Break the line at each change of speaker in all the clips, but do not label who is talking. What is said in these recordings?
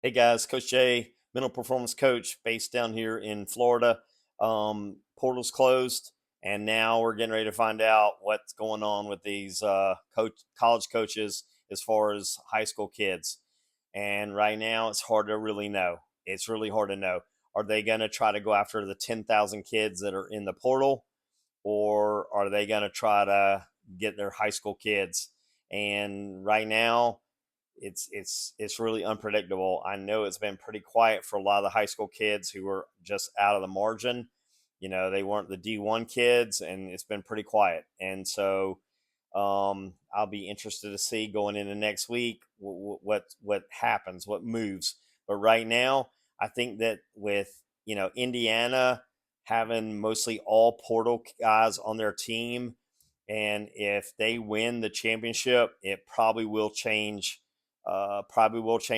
Hey guys, Coach Jay, mental performance coach based down here in Florida. Portal's closed, and now we're getting ready to find out what's going on with these college coaches as far as high school kids. And right now, it's hard to really know. It's really hard to know. Are they going to try to go after the 10,000 kids that are in the portal, or are they going to try to get their high school kids? And right now, it's really unpredictable. I know it's been pretty quiet for a lot of the high school kids who were just out of the margin. They weren't the D1 kids, and it's been pretty quiet. And so I'll be interested to see going into next week what happens, what moves. But right now, I think that with Indiana having mostly all portal guys on their team, and if they win the championship, it probably will change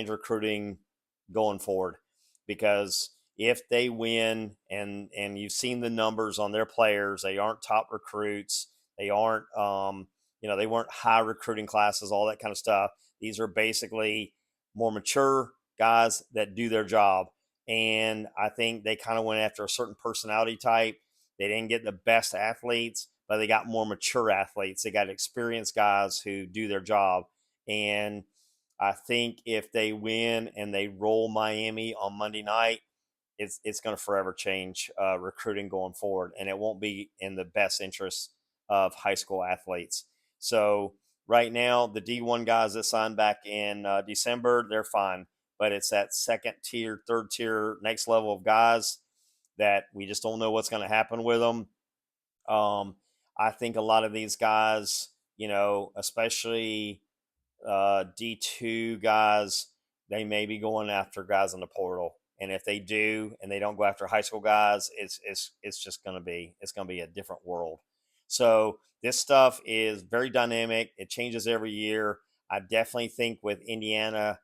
recruiting going forward, because if they win, and you've seen the numbers on their players, they aren't top recruits, they aren't they weren't high recruiting classes, all that kind of stuff. These are basically more mature guys that do their job. And I think they kind of went after a certain personality type. They didn't get the best athletes, but they got more mature athletes. They got experienced guys who do their job. And I think if they win and they roll Miami on Monday night, it's going to forever change recruiting going forward, and it won't be in the best interest of high school athletes. So right now, the D1 guys that signed back in December, they're fine, but it's that second tier, third tier, next level of guys that we just don't know what's going to happen with them. Um, I think a lot of these guys, especially D2 guys, they may be going after guys in the portal. And if they do, and they don't go after high school guys, it's just going to be a different world. So this stuff is very dynamic. It changes every year. I definitely think with Indiana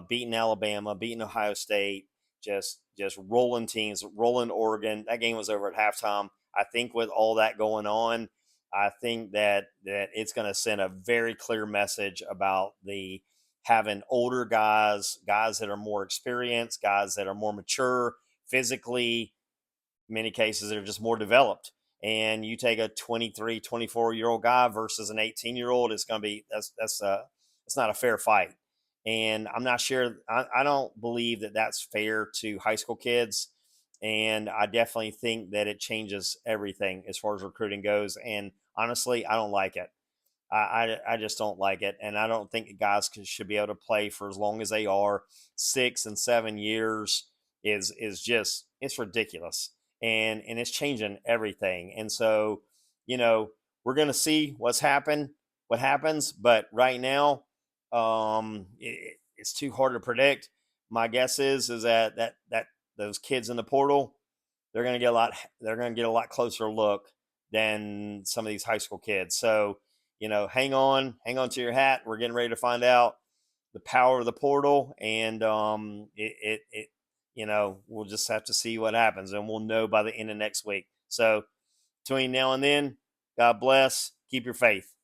beating Alabama, beating Ohio State, just rolling teams, rolling Oregon. That game was over at halftime. I think with all that going on, I think that it's going to send a very clear message about the having older guys that are more experienced, guys that are more mature physically, many cases they're just more developed. And you take a 23, 24-year-old guy versus an 18-year-old, it's going to be it's not a fair fight. And I'm not sure, I don't believe that that's fair to high school kids. And I definitely think that it changes everything as far as recruiting goes. And honestly, I don't like it. I just don't like it, and I don't think guys should be able to play for as long as they are. 6 and 7 years is just, it's ridiculous, and it's changing everything. And so, you know, we're gonna see what happens. But right now, it's too hard to predict. My guess is that those kids in the portal, they're gonna get a lot closer look than some of these high school kids. So, hang on to your hat. We're getting ready to find out the power of the portal, and we'll just have to see what happens, and we'll know by the end of next week. So between now and then, God bless. Keep your faith.